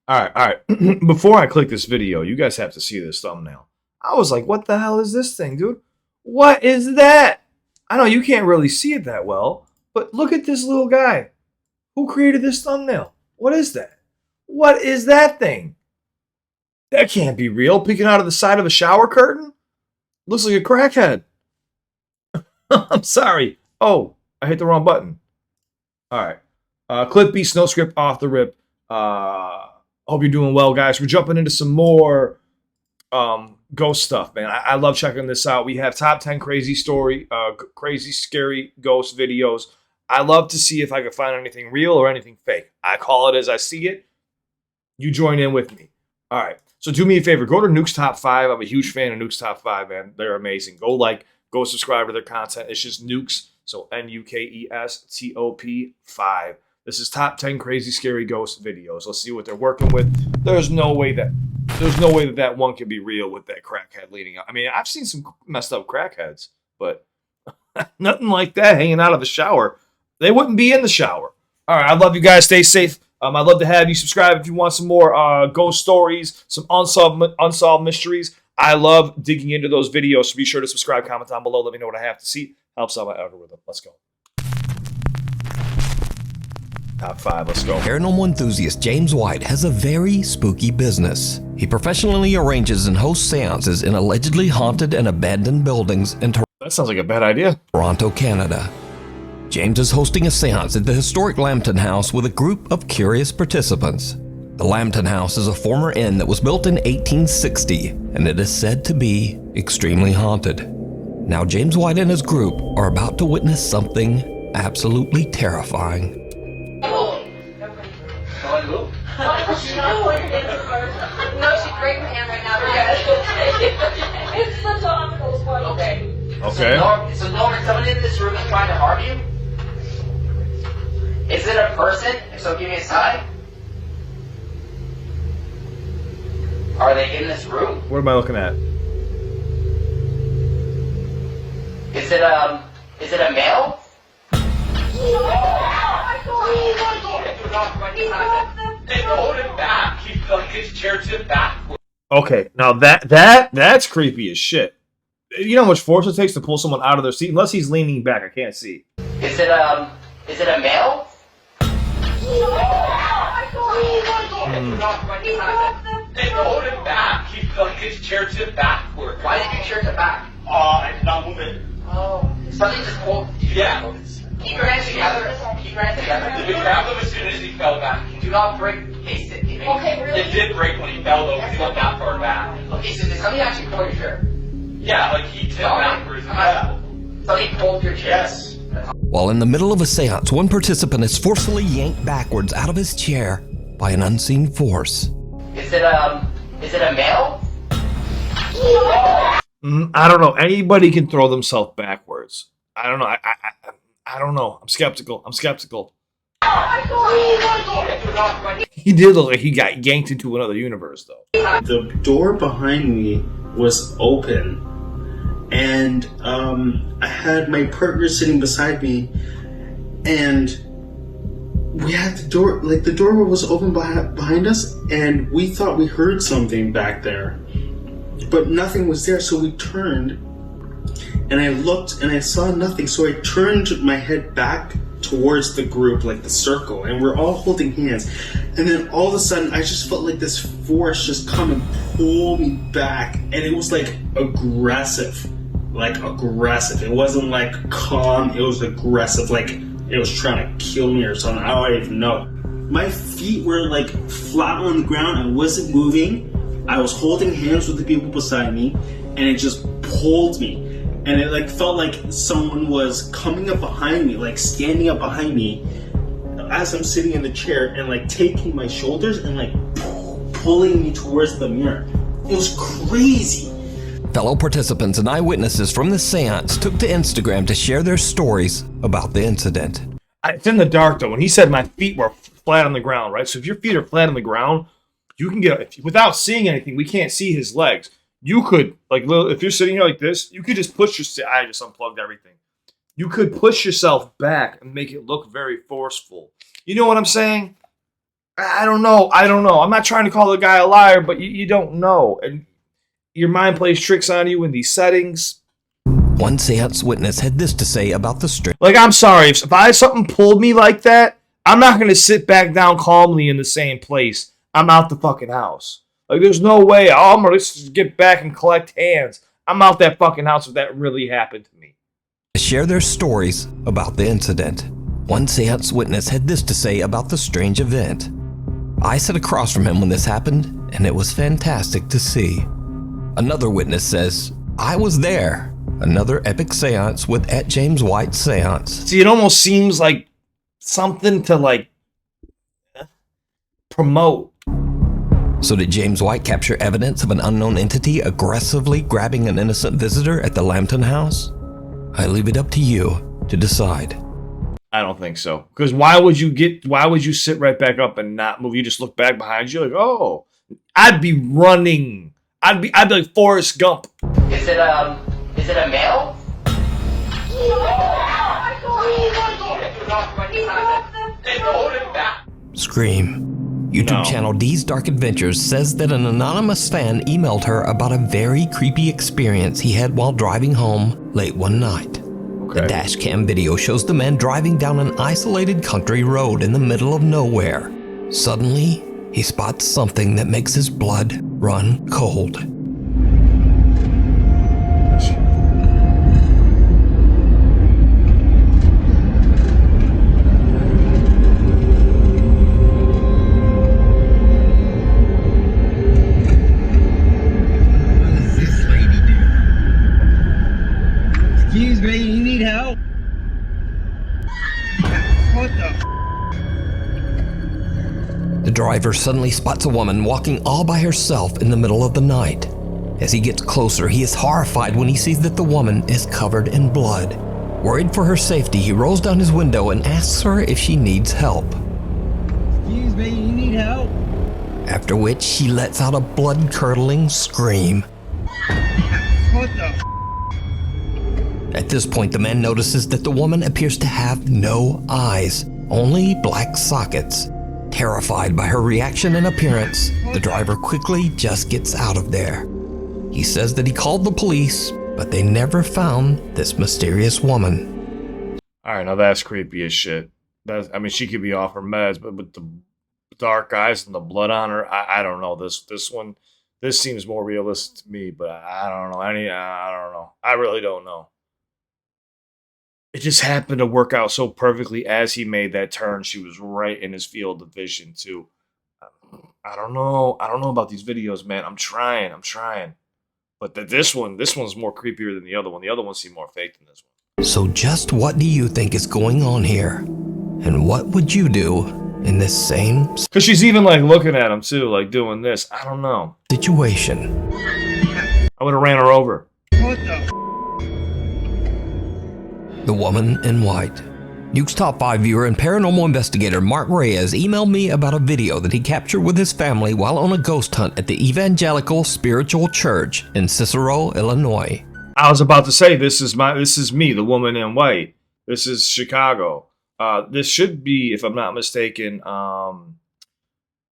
All right. Before I click this video, you guys have to see this thumbnail. I was like, what the hell is this thing, dude? What is that? I know you can't really see it that well, but look at this little guy. Who created this thumbnail? What is that? What is that thing? That can't be real. Peeking out of the side of a shower curtain? Looks like a crackhead. I'm sorry. Oh, I hit the wrong button. All right. CliffBeats, no script, off the rip. Hope you're doing well, guys. We're jumping into some more ghost stuff, man. I love checking this out. We have top 10 crazy scary ghost videos. I love to see if I can find anything real or anything fake. I call it as I see it. You join in with me. All right. So do me a favor. Go to Nukes Top 5. I'm a huge fan of Nukes Top 5, man. They're amazing. Go subscribe to their content. It's just Nukes. So Nukes Top 5. This is top 10 crazy scary ghost videos. Let's see what they're working with. There's no way that one can be real with that crackhead leading up. I mean, I've seen some messed up crackheads, but nothing like that hanging out of the shower. They wouldn't be in the shower. All right, I love you guys. Stay safe. I'd love to have you subscribe if you want some more ghost stories, some unsolved mysteries. I love digging into those videos, so be sure to subscribe, comment down below. Let me know what I have to see. Helps out my algorithm. Let's go. Top 5, let's go. Paranormal enthusiast James White has a very spooky business. He professionally arranges and hosts seances in allegedly haunted and abandoned buildings in That sounds like a bad idea. Toronto, Canada. James is hosting a seance at the historic Lambton House with a group of curious participants. The Lambton House is a former inn that was built in 1860, and it is said to be extremely haunted. Now James White and his group are about to witness something absolutely terrifying. No, she's breaking her hand right now. It's the tacos one. Okay. Okay. So Norman, someone in this room is trying to harm you? Is it a person? If so, give me a sign. Are they in this room? What am I looking at? Is it a male? Hold him back. Keep his chair tipped back. Okay, now that's creepy as shit. You know how much force it takes to pull someone out of their seat? Unless he's leaning back, I can't see. Is it a male? Hold him back. Keep his chair tipped backward. Why did your chair tip back? I did not move it. Oh, something just pulled. Yeah. Keep your hands together. Keep your hands together. We grabbed him as soon as he fell back. Do not break. Okay, really? It did break when he fell though, because he went that far back. Okay, so did somebody actually pull your chair? Yeah, like he tipped backwards. Yeah. Somebody pulled your chair? Yes. While in the middle of a seance, one participant is forcefully yanked backwards out of his chair by an unseen force. Is it a male? I don't know. Anybody can throw themselves backwards. I don't know. I don't know. I'm skeptical. He did look like he got yanked into another universe, though. The door behind me was open, and I had my partner sitting beside me, and we had the door, like the door was open behind us, and we thought we heard something back there, but nothing was there, so we turned, and I looked, and I saw nothing, so I turned my head back towards the group, like the circle, and we're all holding hands, and then all of a sudden I just felt like this force just come and pull me back, and it was like aggressive. It wasn't like calm, it was aggressive, like it was trying to kill me or something. I don't even know. My feet were like flat on the ground. I wasn't moving. I was holding hands with the people beside me, and it just pulled me. And it like felt like someone was coming up behind me, like standing up behind me as I'm sitting in the chair, and like taking my shoulders and like pulling me towards the mirror. It was crazy. Fellow participants and eyewitnesses from the seance took to Instagram to share their stories about the incident. It's in the dark, though. When he said my feet were flat on the ground, right? So if your feet are flat on the ground, you can get, without seeing anything, we can't see his legs. You could, like, if you're sitting here like this, you could just push yourself. I just unplugged everything. You could push yourself back and make it look very forceful. You know what I'm saying? I don't know. I'm not trying to call the guy a liar, but you don't know. And your mind plays tricks on you in these settings. One seance witness had this to say about the strange. Like, I'm sorry, if something pulled me like that, I'm not going to sit back down calmly in the same place. I'm out the fucking house. Like, there's no way, I'm going to just get back and collect hands. I'm out that fucking house if that really happened to me. Share their stories about the incident. One seance witness had this to say about the strange event. I sat across from him when this happened, and it was fantastic to see. Another witness says, I was there. Another epic seance with @James White Seance. See, it almost seems like something to, like, promote. So did James White capture evidence of an unknown entity aggressively grabbing an innocent visitor at the Lambton house? I leave it up to you to decide. I don't think so. Because why would you sit right back up and not move? You just look back behind you like, oh, I'd be running. I'd be like Forrest Gump. Is it a male? Scream. YouTube channel D's Dark Adventures says that an anonymous fan emailed her about a very creepy experience he had while driving home late one night. Okay. The dash cam video shows the man driving down an isolated country road in the middle of nowhere. Suddenly, he spots something that makes his blood run cold. Excuse me, you need help? What the? The driver suddenly spots a woman walking all by herself in the middle of the night. As he gets closer, he is horrified when he sees that the woman is covered in blood. Worried for her safety, he rolls down his window and asks her if she needs help. Excuse me, you need help? After which, she lets out a blood-curdling scream. What the? At this point, the man notices that the woman appears to have no eyes, only black sockets. Terrified by her reaction and appearance, the driver quickly just gets out of there. He says that he called the police, but they never found this mysterious woman. Alright, now that's creepy as shit. I mean, she could be off her meds, but with the dark eyes and the blood on her, I don't know. This seems more realistic to me, but I don't know. I don't know. I really don't know. It just happened to work out so perfectly as he made that turn. She was right in his field of vision, too. I don't know. I don't know about these videos, man. I'm trying. But this one's more creepier than the other one. The other one seemed more fake than this one. So just what do you think is going on here? And what would you do in this same Because she's even, like, looking at him, too, like, doing this. I don't know. situation? I would have ran her over. What the? The Woman in White. Nukes Top 5 viewer and paranormal investigator Mark Reyes emailed me about a video that he captured with his family while on a ghost hunt at the Evangelical Spiritual Church in Cicero, Illinois. I was about to say, this is me, the Woman in White. This is Chicago. This should be, if I'm not mistaken,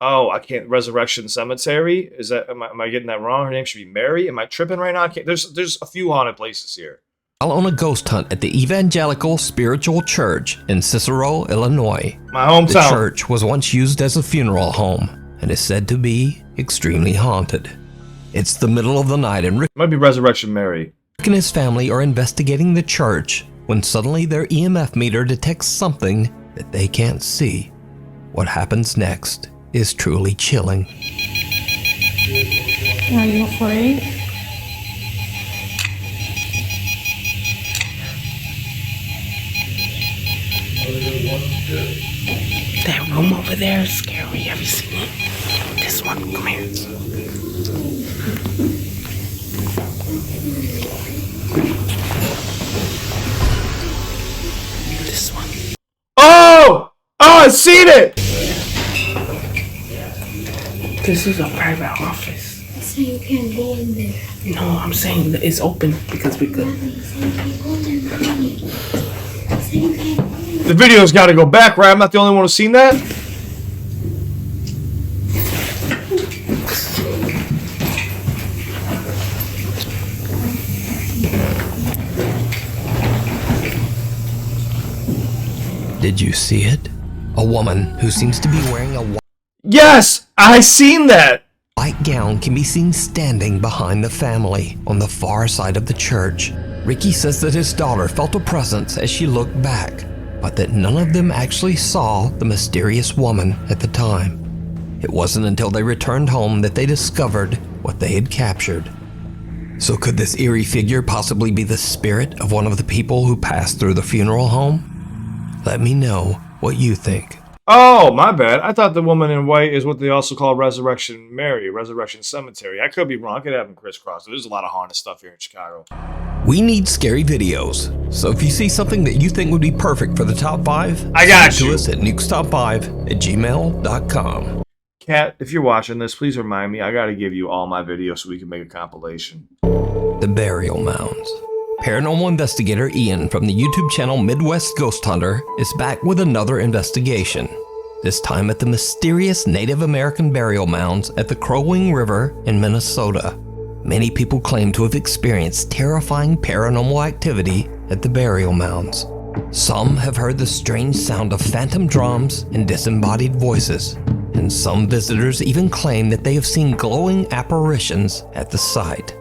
Resurrection Cemetery. Is that, am I getting that wrong? Her name should be Mary. Am I tripping right now? There's a few haunted places here. While on a ghost hunt at the Evangelical Spiritual Church in Cicero, Illinois. My hometown. The church was once used as a funeral home and is said to be extremely haunted. It's the middle of the night and Rick Might be Resurrection Mary. and his family are investigating the church when suddenly their EMF meter detects something that they can't see. What happens next is truly chilling. Are you afraid? That room over there is scary. Have you seen it? This one, come here. This one. Oh, I've seen it. This is a private office. So you can't go in there. No, I'm saying that it's open because we could. The video's got to go back, right? I'm not the only one who's seen that. Did you see it? A woman who seems to be wearing a Yes! I seen that! white gown can be seen standing behind the family on the far side of the church. Ricky says that his daughter felt a presence as she looked back, but that none of them actually saw the mysterious woman at the time. It wasn't until they returned home that they discovered what they had captured. So could this eerie figure possibly be the spirit of one of the people who passed through the funeral home? Let me know what you think. Oh, my bad. I thought the woman in white is what they also call Resurrection Mary, Resurrection Cemetery. I could be wrong. I could have them crisscrossed. There's a lot of haunted stuff here in Chicago. We need scary videos, so if you see something that you think would be perfect for the top 5, I got send you. to us at nukestop5@gmail.com. Kat, if you're watching this, please remind me. I gotta give you all my videos so we can make a compilation. The burial mounds. Paranormal investigator Ian from the YouTube channel Midwest Ghost Hunter is back with another investigation. This time at the mysterious Native American burial mounds at the Crow Wing River in Minnesota. Many people claim to have experienced terrifying paranormal activity at the burial mounds. Some have heard the strange sound of phantom drums and disembodied voices, and some visitors even claim that they have seen glowing apparitions at the site.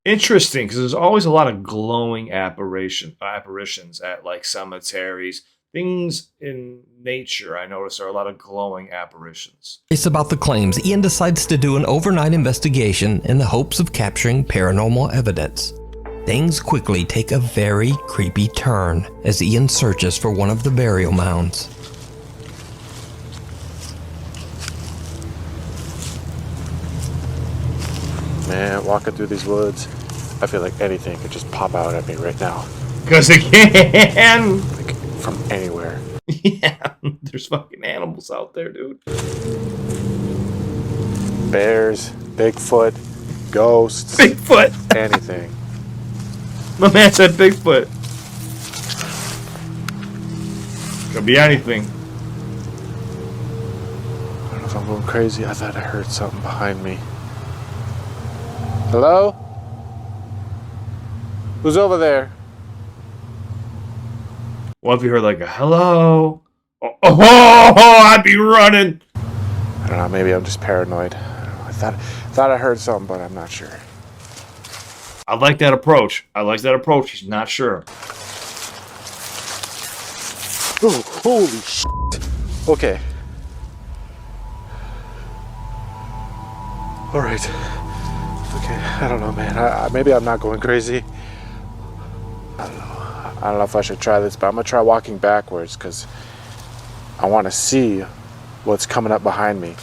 Interesting, because there's always a lot of glowing apparitions at like cemeteries. Things in nature, I notice, are a lot of glowing apparitions. It's about the claims. Ian decides to do an overnight investigation in the hopes of capturing paranormal evidence. Things quickly take a very creepy turn as Ian searches for one of the burial mounds. Man, walking through these woods, I feel like anything could just pop out at me right now. Because it can! Like, from anywhere. Yeah, there's fucking animals out there, dude. Bears, Bigfoot, ghosts, Bigfoot! anything. My man said Bigfoot. Could be anything. I don't know if I'm going crazy. I thought I heard something behind me. Hello? Who's over there? What if you heard like a hello? Oh, I'd be running. I don't know. Maybe I'm just paranoid. I don't know. I thought I heard something, but I'm not sure. I like that approach. He's not sure. Oh, holy shit. Okay. All right. Okay. I don't know, man. Maybe I'm not going crazy. I don't know if I should try this, but I'm gonna try walking backwards because I want to see what's coming up behind me.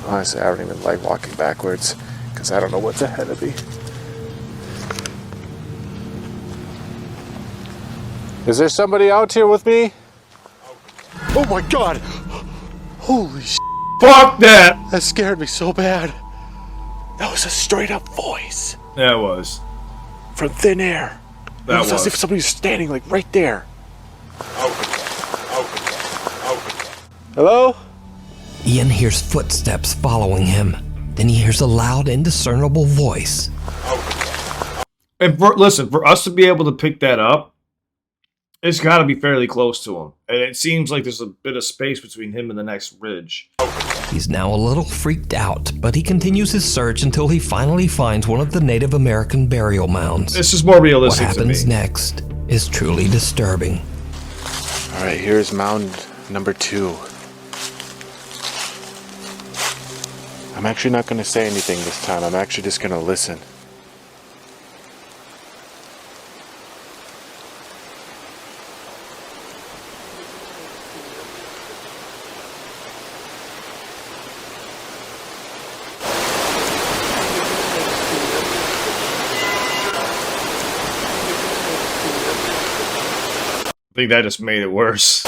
Honestly, I don't even like walking backwards because I don't know what's ahead of me. Is there somebody out here with me? Oh my god! Holy shit! Fuck that! That scared me so bad. That was a straight up voice. Yeah, it was. From thin air. That It was as was. if somebody was standing like right there. Hello? Ian hears footsteps following him. Then he hears a loud, indiscernible voice. And listen, for us to be able to pick that up, it's got to be fairly close to him. And it seems like there's a bit of space between him and the next ridge. He's now a little freaked out, but he continues his search until he finally finds one of the Native American burial mounds. This is more realistic What to me. happens next is truly disturbing. All right, here's mound number 2. I'm actually not going to say anything this time. I'm actually just going to listen. I think that just made it worse.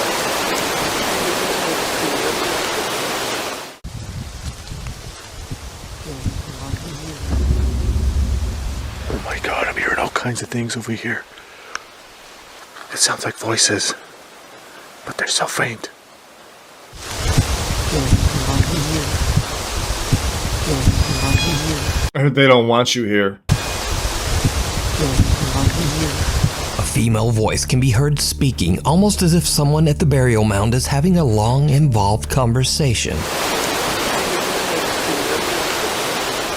Oh my god, I'm hearing all kinds of things over here. It sounds like voices, but they're so faint. I heard they don't want you here. female voice can be heard speaking, almost as if someone at the burial mound is having a long, involved conversation.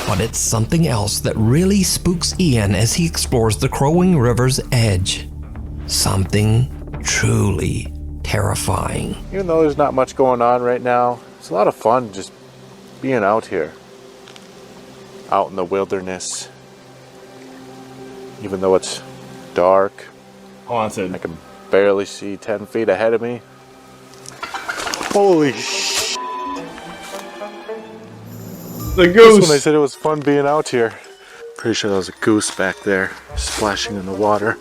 But it's something else that really spooks Ian as he explores the Crowing River's edge. Something truly terrifying. Even though there's not much going on right now, it's a lot of fun just being out here. Out in the wilderness. Even though it's dark. Haunted. I can barely see 10 feet ahead of me. Holy sh! The That's goose! when they said it was fun being out here. Pretty sure that was a goose back there, splashing in the water.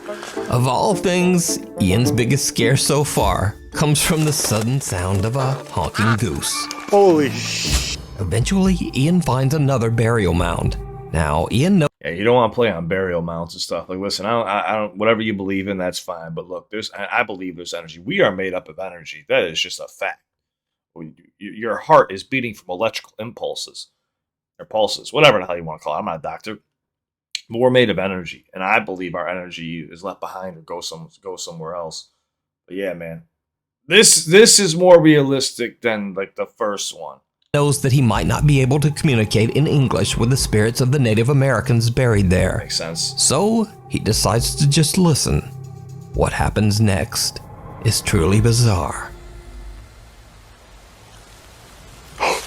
Of all things, Ian's biggest scare so far comes from the sudden sound of a honking goose. Holy sh! Eventually, Ian finds another burial mound. Now, Ian knows. Yeah, you don't want to play on burial mounds and stuff. Like, listen, I don't. Whatever you believe in, that's fine. But look, I believe there's energy. We are made up of energy. That is just a fact. Your heart is beating from electrical impulses or pulses, whatever the hell you want to call it. I'm not a doctor, but we're made of energy, and I believe our energy is left behind or go somewhere else. But yeah, man, this is more realistic than like the first one. Knows that he might not be able to communicate in English with the spirits of the Native Americans buried there. Makes sense. So he decides to just listen. What happens next is truly bizarre. I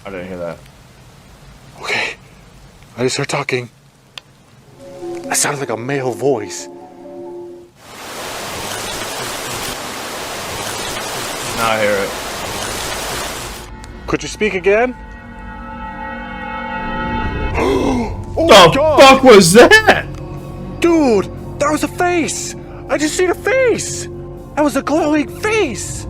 didn't hear that. Okay, I just heard talking. That sounds like a male voice. Now I hear it. Could you speak again? Oh The my God! fuck was that? Dude, that was a face! I just seen a face! That was a glowing face!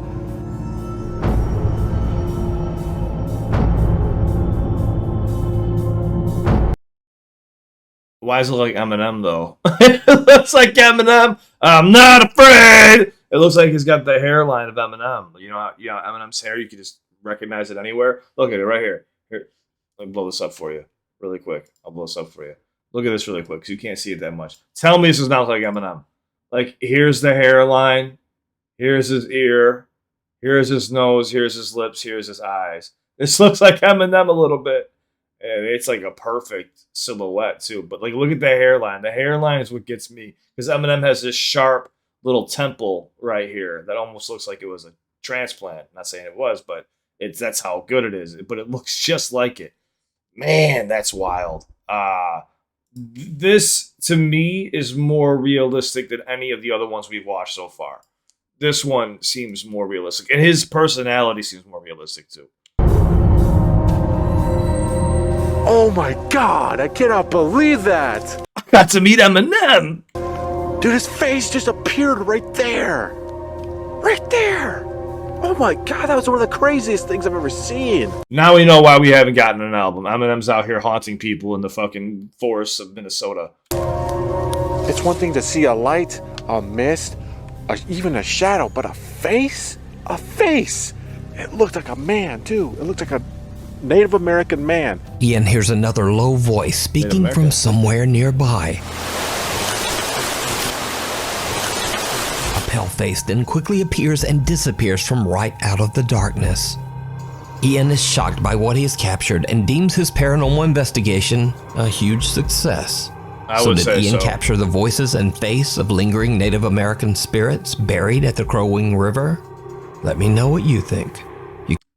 Why does it look like Eminem though? It looks like Eminem. I'm not afraid. It looks like he's got the hairline of Eminem. You know Eminem's hair. You can just recognize it anywhere. Look at it right here. Here, let me blow this up for you really quick. I'll blow this up for you. Look at this really quick because you can't see it that much. Tell me this is not like Eminem. Like, here's the hairline. Here's his ear. Here's his nose. Here's his lips. Here's his eyes. This looks like Eminem a little bit. And it's like a perfect silhouette too. But like, look at the hairline. The hairline is what gets me because Eminem has this sharp little temple right here that almost looks like it was a transplant. Not saying it was, but that's how good it is. But it looks just like it. Man, that's wild. This to me is more realistic than any of the other ones we've watched so far. This one seems more realistic, and his personality seems more realistic too. Oh my God, I cannot believe that! I got to meet Eminem! Dude, his face just appeared right there! Right there! Oh my God, that was one of the craziest things I've ever seen! Now we know why we haven't gotten an album. Eminem's out here haunting people in the fucking forests of Minnesota. It's one thing to see a light, a mist, even a shadow, but a face? A face! It looked like a man, too. It looked like a Native American man. Ian hears another low voice speaking from somewhere nearby. A pale face then quickly appears and disappears from right out of the darkness. Ian is shocked by what he has captured and deems his paranormal investigation a huge success. So did Ian capture the voices and face of lingering Native American spirits buried at the Crowing River? Let me know what you think.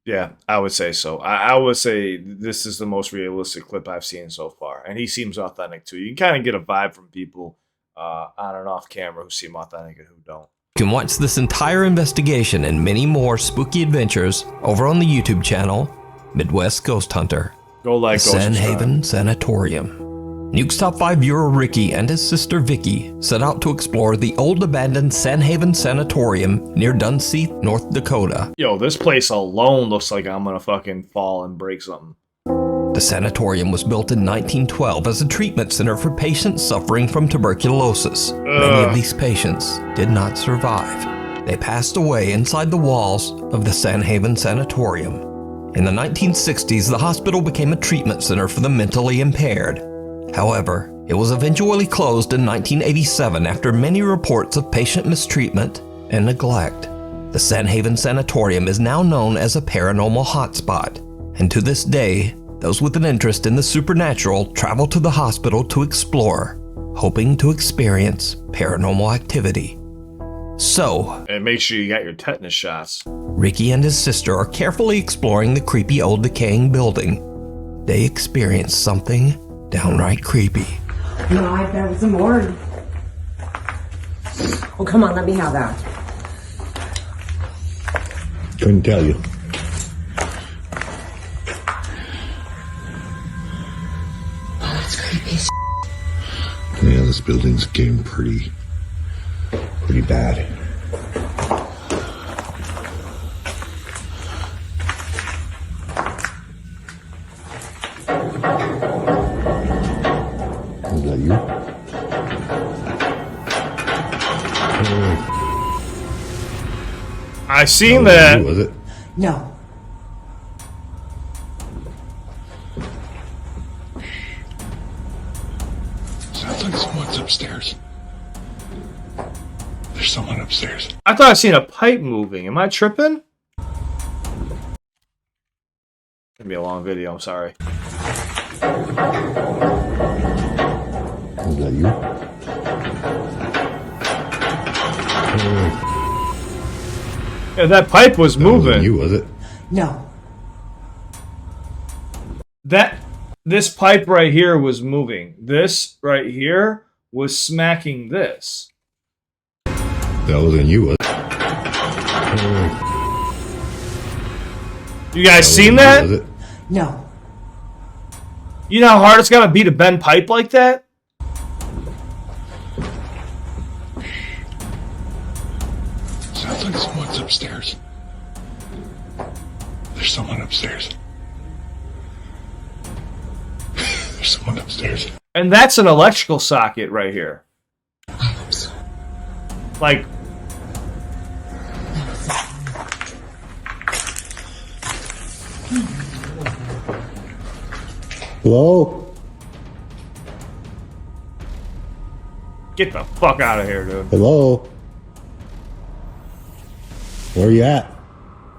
Yeah, I would say so. I would say this is the most realistic clip I've seen so far. And he seems authentic too. You can kind of get a vibe from people on and off camera who seem authentic and who don't. You can watch this entire investigation and many more spooky adventures over on the YouTube channel, Midwest Ghost Hunter. Go like, go Sanhaven Sanatorium. Nukes top 5 viewer Ricky and his sister Vicky set out to explore the old abandoned Sanhaven Sanatorium near Dunseith, North Dakota. Yo, this place alone looks like I'm gonna fucking fall and break something. The sanatorium was built in 1912 as a treatment center for patients suffering from tuberculosis. Many of these patients did not survive. They passed away inside the walls of the Sanhaven Sanatorium. In the 1960s, the hospital became a treatment center for the mentally impaired. However, It was eventually closed in 1987 after many reports of patient mistreatment and neglect. The Sandhaven Sanatorium is now known as a paranormal hotspot, and to this day, those with an interest in the supernatural travel to the hospital to explore, hoping to experience paranormal activity. So, And make sure you got your tetanus shots. Ricky and his sister are carefully exploring the creepy old decaying building. They experience something downright creepy. No, I thought it was a morgue. Oh, come on, let me have that. Couldn't tell you. Oh, it's creepy as Yeah, this building's getting pretty bad. Is that you? I seen Was that. you, was it? No. Sounds like someone's upstairs. There's someone upstairs. I thought I seen a pipe moving. Am I tripping? It's gonna be a long video. I'm sorry. Is that you? Yeah, that pipe was That wasn't moving. you, was it? No. This pipe right here was moving. This right here was smacking this. That wasn't you, was it? You guys seen wasn't that? you, was it? No. You know how hard it's gotta be to bend pipe like that? Sounds like someone's upstairs. There's someone upstairs. There's someone upstairs. And that's an electrical socket right here. I hope so. Like, Hello? get the fuck out of here, dude. Hello? Where you at?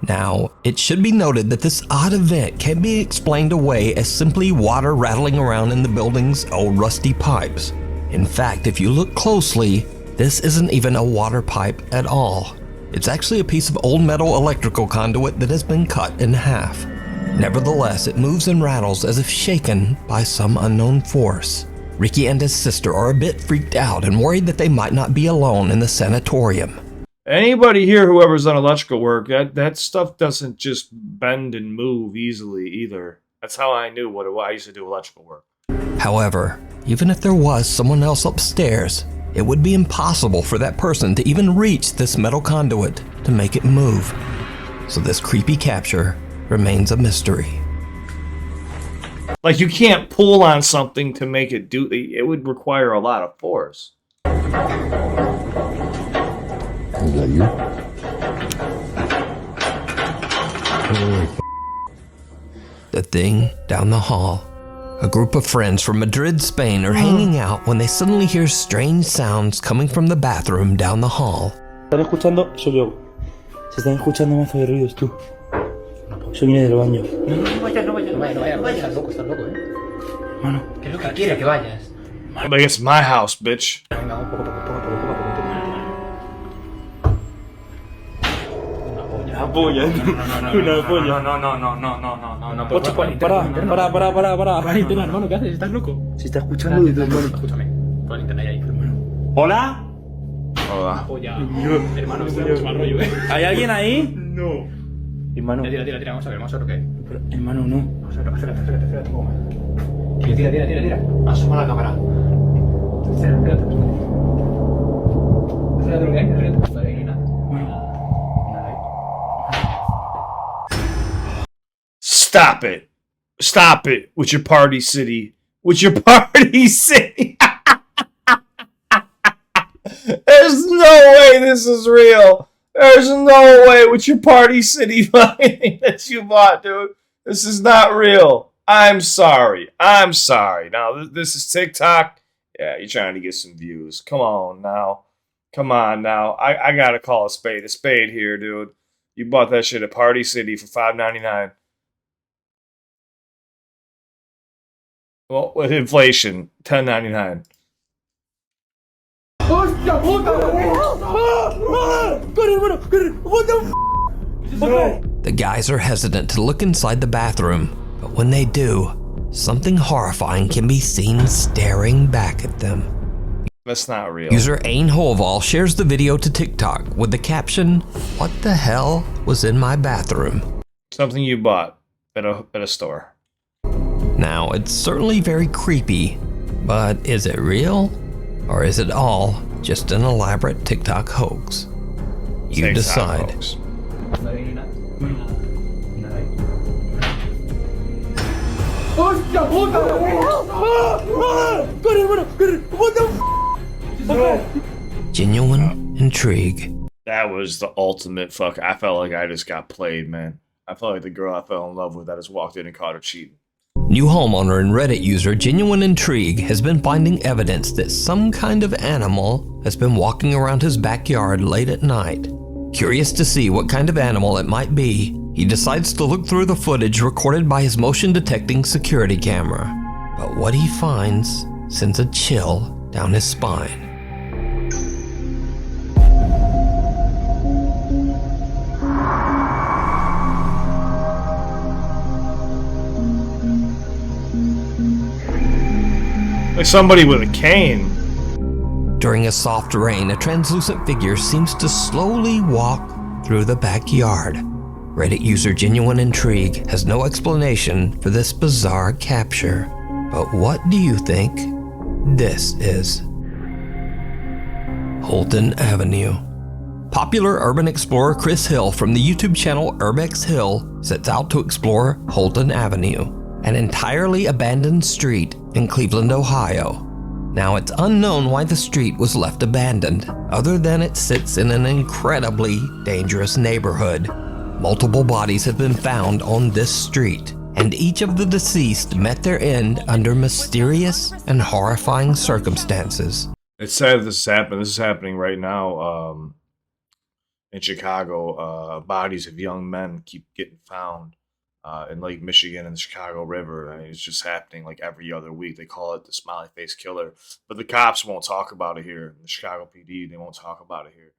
Now, it should be noted that this odd event can be explained away as simply water rattling around in the building's old rusty pipes. In fact, if you look closely, this isn't even a water pipe at all. It's actually a piece of old metal electrical conduit that has been cut in half. Nevertheless, it moves and rattles as if shaken by some unknown force. Ricky and his sister are a bit freaked out and worried that they might not be alone in the sanatorium. Anybody here, whoever's done electrical work, that stuff doesn't just bend and move easily either. That's how I knew I used to do electrical work. However, even if there was someone else upstairs, it would be impossible for that person to even reach this metal conduit to make it move. So this creepy capture remains a mystery. Like, you can't pull on something to make it do... It would require a lot of force. Is that you? The thing down the hall. A group of friends from Madrid, Spain are hanging out when they suddenly hear strange sounds coming from the bathroom down the hall. ¿Están escuchando? Soy yo. Se están escuchando mazo de ruidos, tú. Yo vine del baño. No vayas, estás loco, Mano. ¿Qué es lo que quiere que vayas? Like, it's my house, bitch. Venga, poco. Una polla. Una polla. No. Ocho, para. Internet, hermano, ¿qué haces? ¿Estás loco? Se está escuchando desde el hermano. Escúchame. Pon internet ahí, hermano. ¿Hola? Hola. Polla. Hermano, esto es mucho mal rollo, ¿Hay alguien ahí? No. Hermano. Tira, vamos a ver lo que. Hermano, no. Vamos a ver, espérate, un poco más. Tira. Asoma la cámara. Espérate lo que hay, ahí no hay nada. Stop it with your party city. There's no way this is real. There's no way with your party city finding that you bought, dude. This is not real. I'm sorry. Now, this is TikTok, Yeah, you're trying to get some views. Come on now. Come on now. I gotta call a spade here, dude. You bought that shit at Party City for $5.99. Well, with inflation, $10.99. The guys are hesitant to look inside the bathroom, but when they do, something horrifying can be seen staring back at them. That's not real. User Ain Holval shares the video to TikTok with the caption, "What the hell was in my bathroom?" Something you bought at a store. Now, it's certainly very creepy, but is it real? Or is it all just an elaborate TikTok hoax? You decide. Hoax. Genuine intrigue. That was the ultimate fuck. I felt like I just got played, man. I felt like the girl I fell in love with, I just walked in and caught her cheating. New homeowner and Reddit user Genuine Intrigue has been finding evidence that some kind of animal has been walking around his backyard late at night. Curious to see what kind of animal it might be, he decides to look through the footage recorded by his motion detecting security camera. But what he finds sends a chill down his spine. Like somebody with a cane. During a soft rain, a translucent figure seems to slowly walk through the backyard. Reddit user Genuine Intrigue has no explanation for this bizarre capture. But what do you think this is? Holton Avenue. Popular urban explorer Chris Hill from the YouTube channel Urbex Hill sets out to explore Holton Avenue, an entirely abandoned street in Cleveland, Ohio. Now, it's unknown why the street was left abandoned, other than it sits in an incredibly dangerous neighborhood. Multiple bodies have been found on this street, and each of the deceased met their end under mysterious and horrifying circumstances. It's sad this is happening. This is happening right now in Chicago. Bodies of young men keep getting found in Lake Michigan and the Chicago River. I mean, it's just happening like every other week. They call it the smiley face killer, but the cops won't talk about it here. The Chicago PD, they won't talk about it here.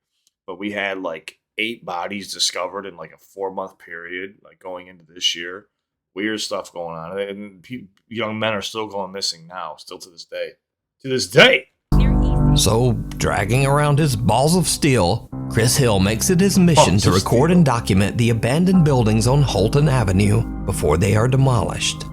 But we had like 8 bodies discovered in like a 4-month period, like going into this year. Weird stuff going on, and young men are still going missing now, still to this day. To this day. So, dragging around his balls of steel, Chris Hill makes it his mission to record and document the abandoned buildings on Holton Avenue before they are demolished.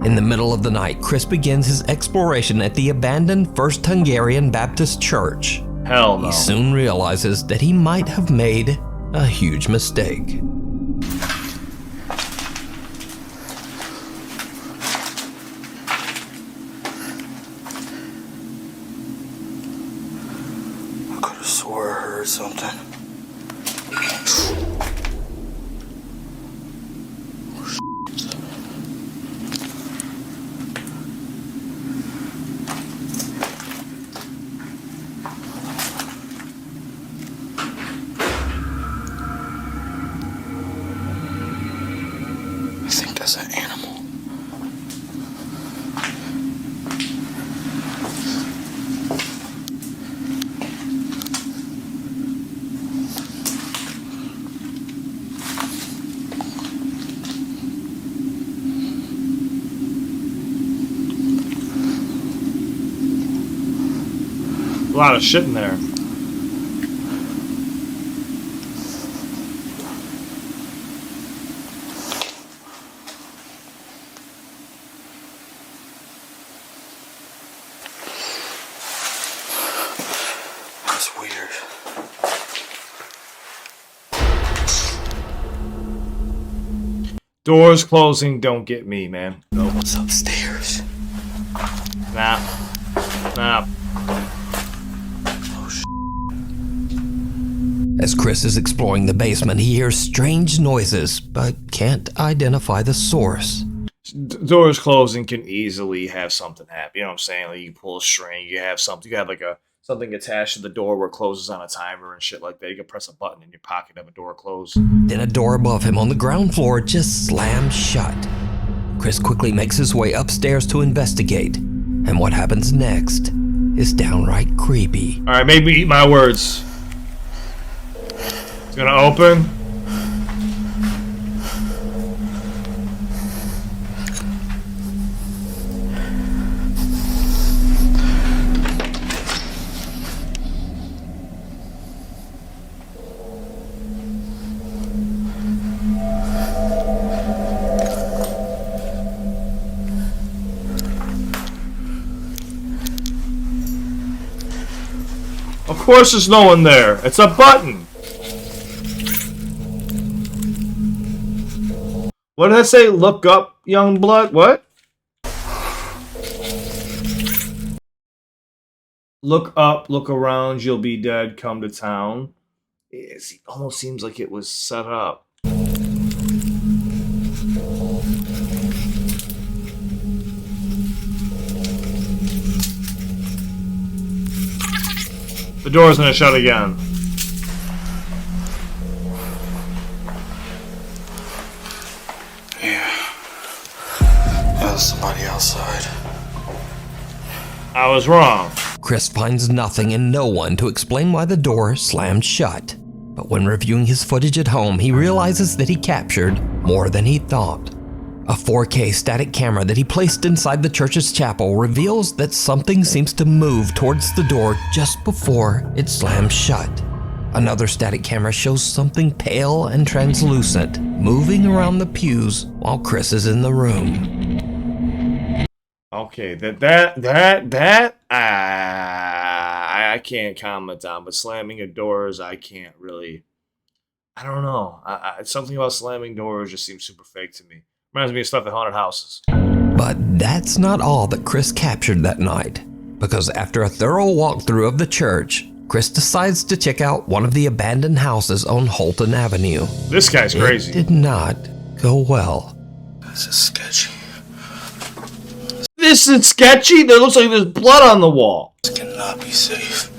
In the middle of the night, Chris begins his exploration at the abandoned First Hungarian Baptist Church. Hell no. He soon realizes that he might have made a huge mistake. I swore I heard something. I think that's an animal. A lot of shit in there. That's weird. Doors closing don't get me, man. Nope. What's upstairs? Nah. As Chris is exploring the basement, he hears strange noises, but can't identify the source. Doors closing can easily have something happen. You know what I'm saying? Like you pull a string, you have something. You have like something attached to the door where it closes on a timer and shit like that. You can press a button in your pocket of a door closed. Then a door above him on the ground floor just slams shut. Chris quickly makes his way upstairs to investigate, and what happens next is downright creepy. All right, make me eat my words. It's gonna open. Of course there's no one there. It's a button. What did I say? Look up, young blood? What? Look up, look around, you'll be dead, come to town. It almost seems like it was set up. The door's gonna shut again. Yeah, there's somebody outside. I was wrong. Chris finds nothing and no one to explain why the door slammed shut. But when reviewing his footage at home, he realizes that he captured more than he thought. A 4K static camera that he placed inside the church's chapel reveals that something seems to move towards the door just before it slams shut. Another static camera shows something pale and translucent moving around the pews while Chris is in the room. Okay, I can't comment on, but slamming of doors, I can't really. I don't know. Something about slamming doors just seems super fake to me. Reminds me of stuff at haunted houses. But that's not all that Chris captured that night, because after a thorough walkthrough of the church, Chris decides to check out one of the abandoned houses on Holton Avenue. This guy's crazy. It did not go well. This is sketchy. This is sketchy? There looks like there's blood on the wall. This cannot be safe.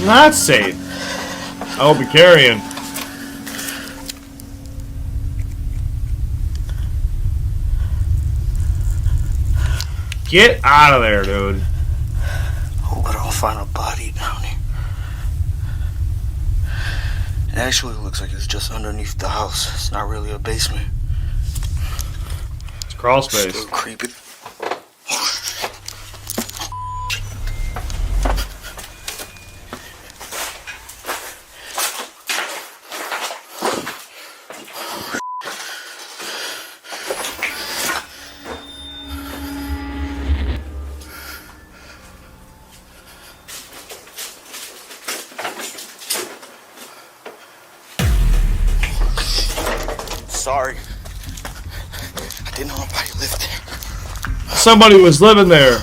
Not safe. I hope you're carrying. Get out of there, dude. Hope I don't find a body down here. It actually looks like it's just underneath the house. It's not really a basement. It's crawl space. Still creepy. Sorry. I didn't know nobody lived there. Somebody was living there.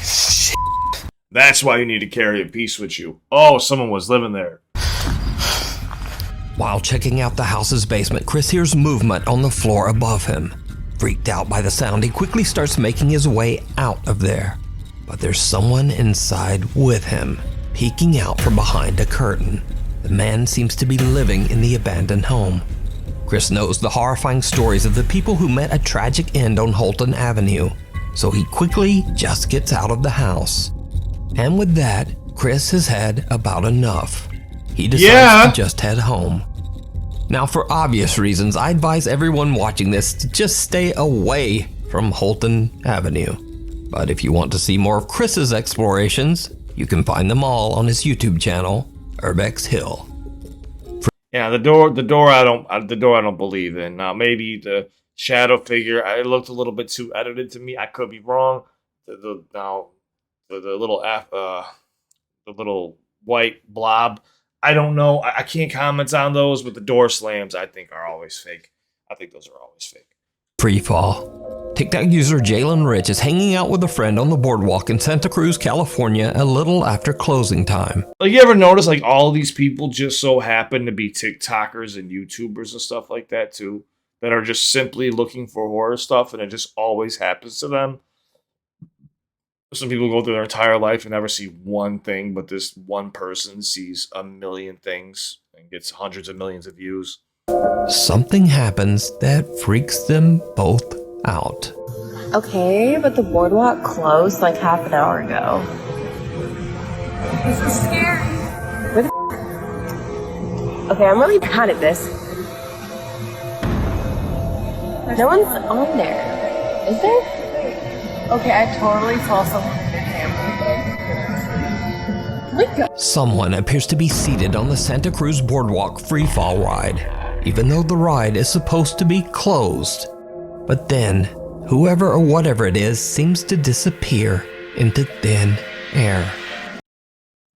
Shit. That's why you need to carry a piece with you. Oh, someone was living there. While checking out the house's basement, Chris hears movement on the floor above him. Freaked out by the sound, he quickly starts making his way out of there. But there's someone inside with him, peeking out from behind a curtain. The man seems to be living in the abandoned home. Chris knows the horrifying stories of the people who met a tragic end on Holton Avenue, so he quickly just gets out of the house. And with that, Chris has had about enough. He decides to just head home. Now, for obvious reasons, I advise everyone watching this to just stay away from Holton Avenue. But if you want to see more of Chris's explorations, you can find them all on his YouTube channel, Urbex Hill. Yeah, the door I don't believe in. Now maybe the shadow figure, it looked a little bit too edited to me. I could be wrong. The little white blob, I don't know. I can't comment on those, but the door slams I think are always fake. I think those are always fake. Freefall. TikTok user Jalen Rich is hanging out with a friend on the boardwalk in Santa Cruz, California, a little after closing time. Like, you ever notice, like, all these people just so happen to be TikTokers and YouTubers and stuff like that, too? That are just simply looking for horror stuff, and it just always happens to them. Some people go through their entire life and never see one thing, but this one person sees a million things and gets hundreds of millions of views. Something happens that freaks them both out. Okay, but the boardwalk closed like half an hour ago. This is scary. Where the Okay, I'm really bad at this. No one's on there. Is there? Okay, I totally saw someone in the camera. Someone appears to be seated on the Santa Cruz Boardwalk freefall ride, even though the ride is supposed to be closed. But then, whoever or whatever it is seems to disappear into thin air.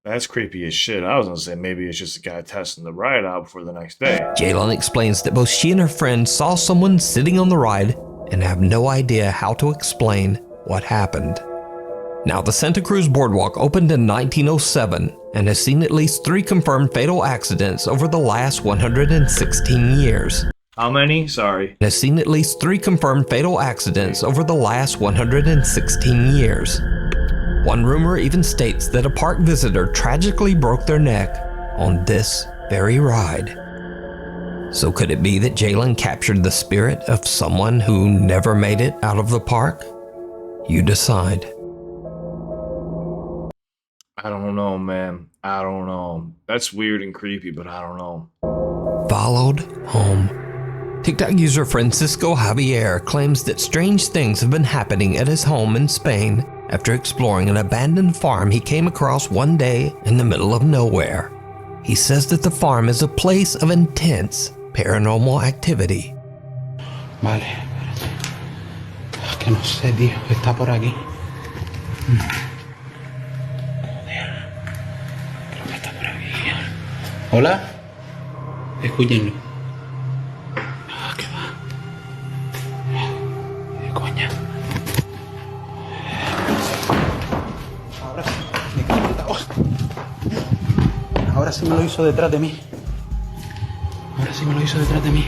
That's creepy as shit. I was gonna say maybe it's just a guy testing the ride out before the next day. Jalen explains that both she and her friend saw someone sitting on the ride and have no idea how to explain what happened. Now, the Santa Cruz Boardwalk opened in 1907 and has seen at least 3 confirmed fatal accidents over the last 116 years. How many? Sorry. Has seen at least 3 confirmed fatal accidents over the last 116 years. One rumor even states that a park visitor tragically broke their neck on this very ride. So could it be that Jalen captured the spirit of someone who never made it out of the park? You decide. I don't know, man. I don't know. That's weird and creepy, but I don't know. Followed home. TikTok user Francisco Javier claims that strange things have been happening at his home in Spain after exploring an abandoned farm he came across one day in the middle of nowhere. He says that the farm is a place of intense paranormal activity. Vale. Que no sé, tío. Está por aquí. Creo que está por aquí. Hola. Escúchenlo. ¿Qué va? Coña. Ahora sí. Ahora sí me lo hizo detrás de mí. Ahora sí me lo hizo detrás de mí.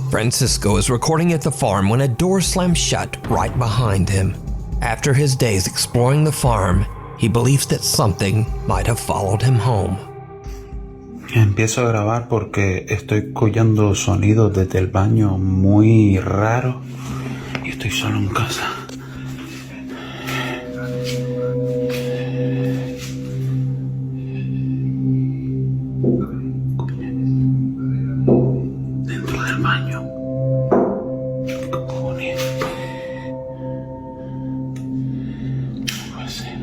Francisco is recording at the farm when a door slams shut right behind him. After his days exploring the farm, he believes that something might have followed him home. Empiezo a grabar porque estoy oyendo sonidos desde el baño muy raros y estoy solo en casa. Dentro del baño. ¿Qué cojones? No puede ser.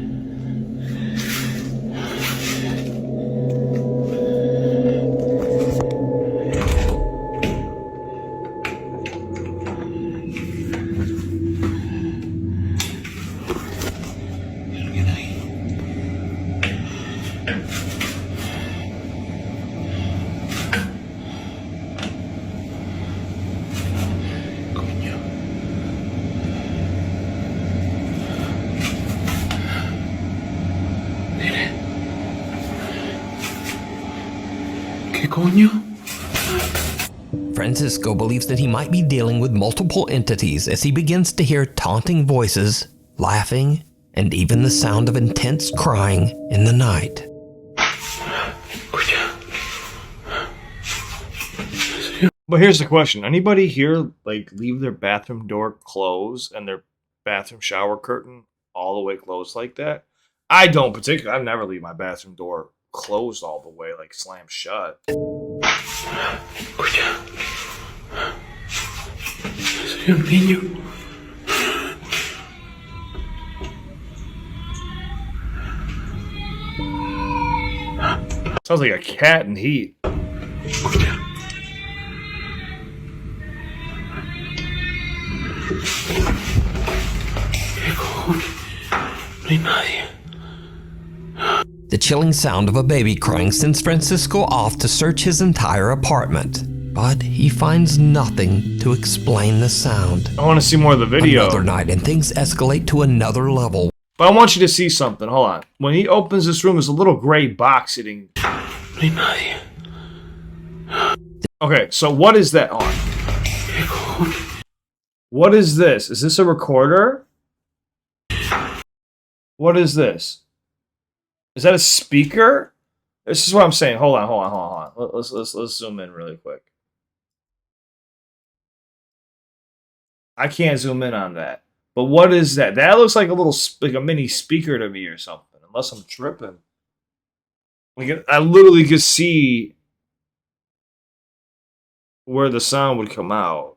¿Qué coño? Francisco believes that he might be dealing with multiple entities as he begins to hear taunting voices, laughing, and even the sound of intense crying in the night. But here's the question. Anybody here, like, leave their bathroom door closed and their bathroom shower curtain all the way closed like that? I don't particularly. I never leave my bathroom door closed all the way, like slammed shut. Soy un niño. Sounds like a cat in heat. ¿Qué cojones? No hay nadie. The chilling sound of a baby crying sends Francisco off to search his entire apartment. but he finds nothing to explain the sound. I want to see more of the video. Another night, and things escalate to another level. But I want you to see something. Hold on. When he opens this room, there's a little gray box sitting. Okay, so what is that on? What is this? Is this a recorder? What is this? Is that a speaker? This is what I'm saying. Hold on. Let's zoom in really quick. I can't zoom in on that. But what is that? That looks like a mini speaker to me or something. Unless I'm tripping. Like I literally could see where the sound would come out.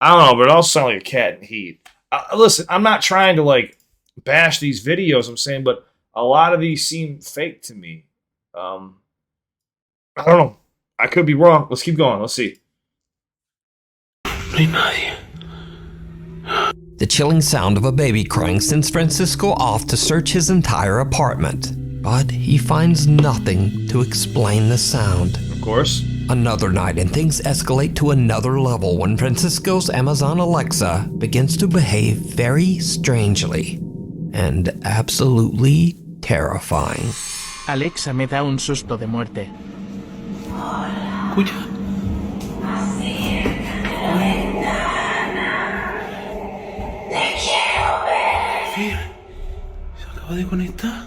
I don't know, but it also sounds like a cat in heat. Listen, I'm not trying to like bash these videos. I'm saying, but a lot of these seem fake to me. I don't know. I could be wrong. Let's keep going. Let's see. The chilling sound of a baby crying sends Francisco off to search his entire apartment, but he finds nothing to explain the sound. Of course. Another night, and things escalate to another level when Francisco's Amazon Alexa begins to behave very strangely and absolutely terrifying. Alexa me da un susto de muerte. Escucha. Se acaba de conectar.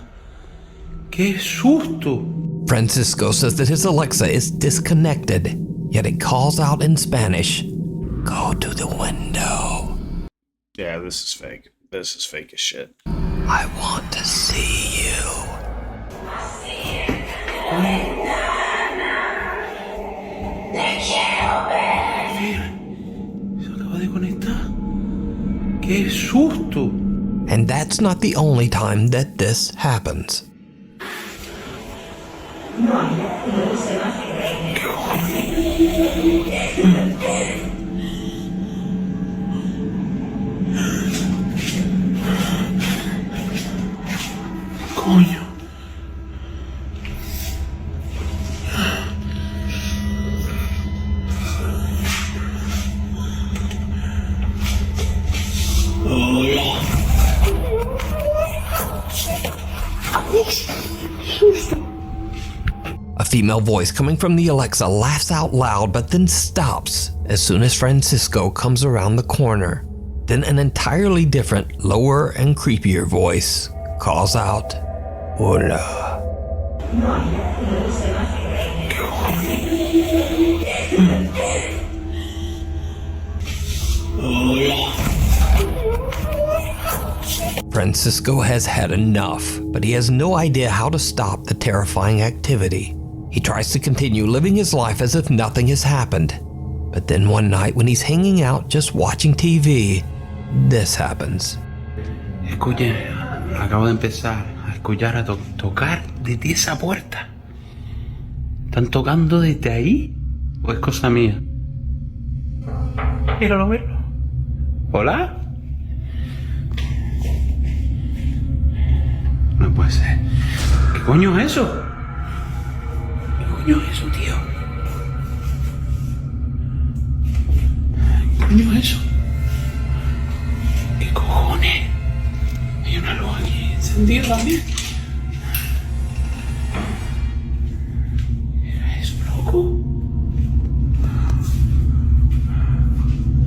¡Qué susto! Francisco says that his Alexa is disconnected, yet it calls out in Spanish, "Go to the window." Yeah, this is fake. This is fake as shit. I want to see you. Se acaba de conectar. ¡Qué susto! And that's not the only time that this happens. Coño. A female voice coming from the Alexa laughs out loud but then stops as soon as Francisco comes around the corner. Then an entirely different, lower and creepier voice calls out, "Hola." Francisco has had enough, but he has no idea how to stop the terrifying activity. He tries to continue living his life as if nothing has happened. But then one night when he's hanging out just watching TV, this happens. Escuche, acabo de empezar a escuchar a tocar desde esa puerta. ¿Están tocando desde ahí? ¿O es cosa mía? Míralo. ¿Hola? No puede ser. ¿Qué coño es eso? ¿Qué coño es eso, tío? ¿Qué coño es eso? ¿Qué cojones? Hay una luz aquí encendida también. ¿Qué era eso, loco?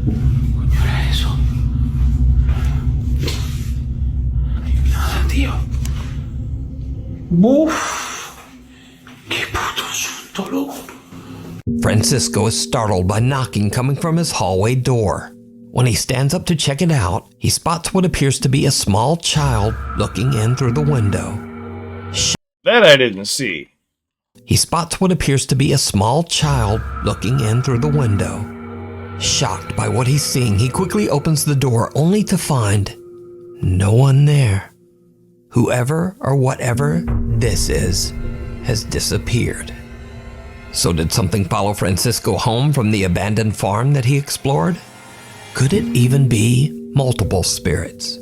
¿Qué coño era eso? No hay nada, tío. ¡Buf! ¡Qué puto susto, loco! Francisco is startled by knocking coming from his hallway door. When he stands up to check it out, he spots what appears to be a small child looking in through the window. That I didn't see. He spots what appears to be a small child looking in through the window. Shocked by what he's seeing, he quickly opens the door only to find no one there. Whoever or whatever this is has disappeared. So did something follow Francisco home from the abandoned farm that he explored? Could it even be multiple spirits?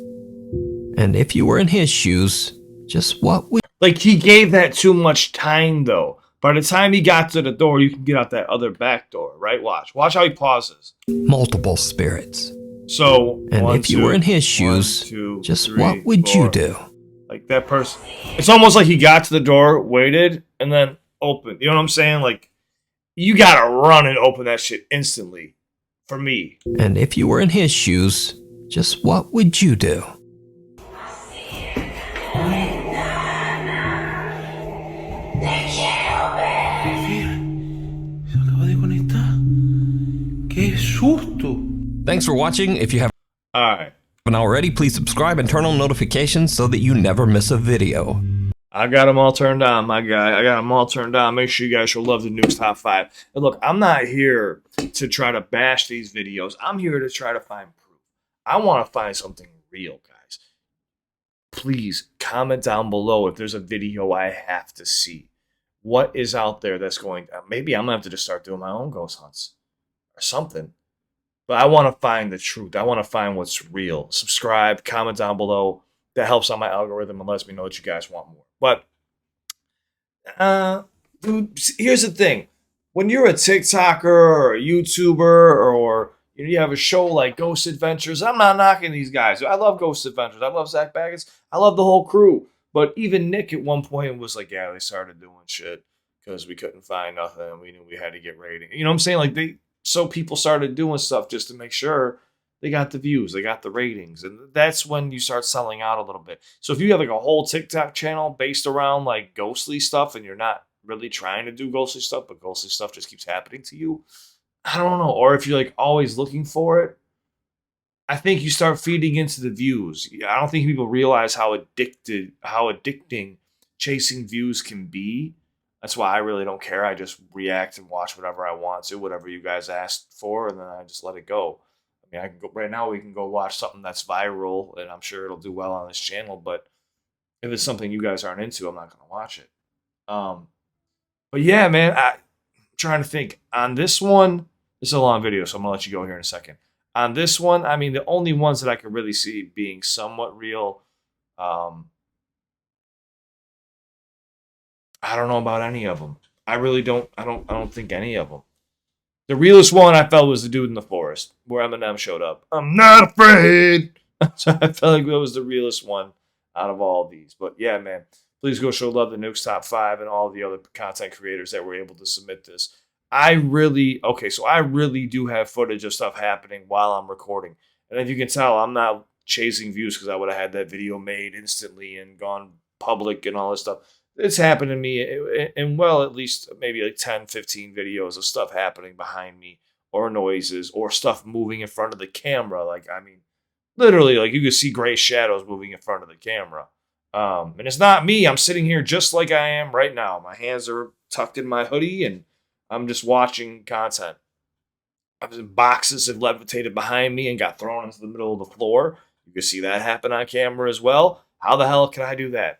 And if you were in his shoes, just what would... Like, he gave that too much time, though. By the time he got to the door, you can get out that other back door, right? Watch how he pauses. Multiple spirits. So, and one, if you two, were in his shoes, 1, 2, just 3, what would 4. you do? Like that person. It's almost like he got to the door, waited, and then opened. You know what I'm saying? Like, you gotta run and open that shit instantly. For me. And if you were in his shoes, just what would you do? ¡Qué susto! Thanks for watching. If you haven't already, please subscribe and turn on notifications so that you never miss a video. I got them all turned on, my guy. I got them all turned on. Make sure you guys show love to Nukes Top 5. And look, I'm not here to try to bash these videos. I'm here to try to find proof. I want to find something real, guys. Please comment down below if there's a video I have to see. What is out there that's going to... Maybe I'm going to have to just start doing my own ghost hunts or something. But I want to find the truth. I want to find what's real. Subscribe, comment down below. That helps on my algorithm and lets me know that you guys want more. But, dude, here's the thing. When you're a TikToker or a YouTuber or you have a show like Ghost Adventures, I'm not knocking these guys. I love Ghost Adventures. I love Zach Baggins. I love the whole crew. But even Nick at one point was like, yeah, they started doing shit because we couldn't find nothing. We knew we had to get rating. You know what I'm saying? Like, so people started doing stuff just to make sure they got the views, they got the ratings, and that's when you start selling out a little bit. So if you have like a whole TikTok channel based around like ghostly stuff and you're not really trying to do ghostly stuff, but ghostly stuff just keeps happening to you, I don't know. Or if you're like always looking for it, I think you start feeding into the views. I don't think people realize how addicting chasing views can be. That's why I really don't care. I just react and watch whatever I want to, whatever you guys asked for, and then I just let it go. I mean, I can go right now. We can go watch something that's viral, and I'm sure it'll do well on this channel. But if it's something you guys aren't into, I'm not going to watch it. But yeah, man, I'm trying to think. On this one, this is a long video, so I'm gonna let you go here in a second. On this one, I mean, the only ones that I could really see being somewhat real, I don't know about any of them. I really don't. I don't think any of them. The realest one I felt was the dude in the forest where Eminem showed up. I'm not afraid. So I felt like that was the realest one out of all of these. But yeah, man, please go show love to Nukes Top 5 and all the other content creators that were able to submit this. I really do have footage of stuff happening while I'm recording. And if you can tell, I'm not chasing views because I would have had that video made instantly and gone public and all this stuff. It's happened to me in, well, at least maybe like 10, 15 videos of stuff happening behind me or noises or stuff moving in front of the camera. Like, I mean, literally, like you can see gray shadows moving in front of the camera. And it's not me. I'm sitting here just like I am right now. My hands are tucked in my hoodie and I'm just watching content. Boxes have levitated behind me and got thrown into the middle of the floor. You can see that happen on camera as well. How the hell can I do that?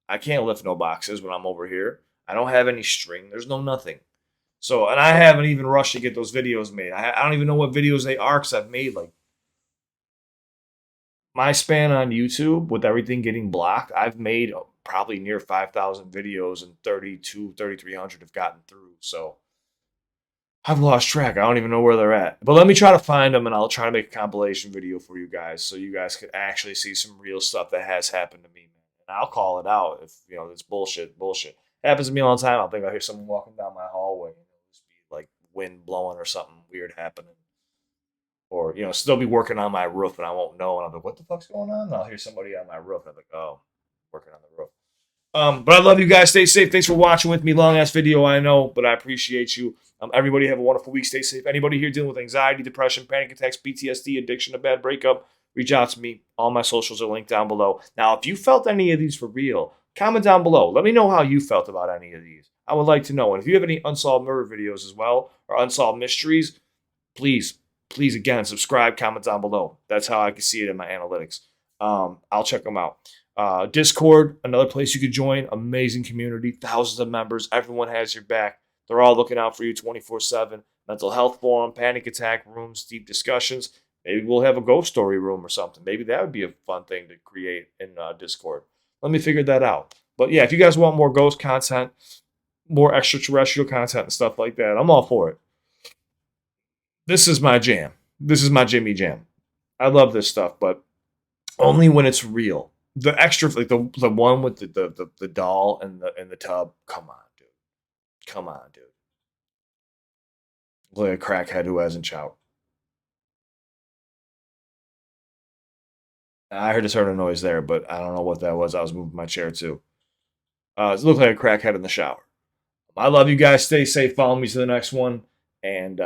I can't lift no boxes when I'm over here. I don't have any string. There's no nothing. So, and I haven't even rushed to get those videos made. I don't even know what videos they are because I've made like my span on YouTube with everything getting blocked. I've made probably near 5,000 videos and 3,300 have gotten through. So I've lost track. I don't even know where they're at. But let me try to find them and I'll try to make a compilation video for you guys so you guys could actually see some real stuff that has happened to me. And I'll call it out if, you know, it's bullshit. It happens to me all the time. I'll hear someone walking down my hallway and it'll just be like wind blowing or something weird happening. Or, you know, still be working on my roof and I won't know. And I'll be like, what the fuck's going on? And I'll hear somebody on my roof. And I'm like, oh, working on the roof. But I love you guys. Stay safe. Thanks for watching with me. Long ass video, I know, but I appreciate you. Everybody have a wonderful week. Stay safe. Anybody here dealing with anxiety, depression, panic attacks, PTSD, addiction, a bad breakup, reach out to me. All my socials are linked down below. Now, if you felt any of these for real, comment down below. Let me know how you felt about any of these. I would like to know. And if you have any unsolved murder videos as well, or unsolved mysteries, please, again, subscribe, comment down below. That's how I can see it in my analytics. I'll check them out. Discord, another place you could join. Amazing community, thousands of members. Everyone has your back. They're all looking out for you 24/7. Mental health forum, panic attack rooms, deep discussions. Maybe we'll have a ghost story room or something. Maybe that would be a fun thing to create in Discord. Let me figure that out. But yeah, if you guys want more ghost content, more extraterrestrial content and stuff like that, I'm all for it. This is my jam. This is my Jimmy Jam. I love this stuff, but only when it's real. The extra, like the one with the doll and the tub. Come on, dude. Come on, dude. Look like a crackhead who hasn't showered. I heard a certain noise there, but I don't know what that was. I was moving my chair too. It looked like a crackhead in the shower. I love you guys. Stay safe. Follow me to the next one. And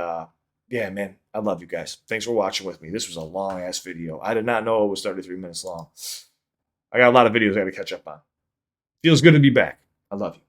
yeah, man, I love you guys. Thanks for watching with me. This was a long ass video. I did not know it was 33 minutes long. I got a lot of videos I got to catch up on. Feels good to be back. I love you.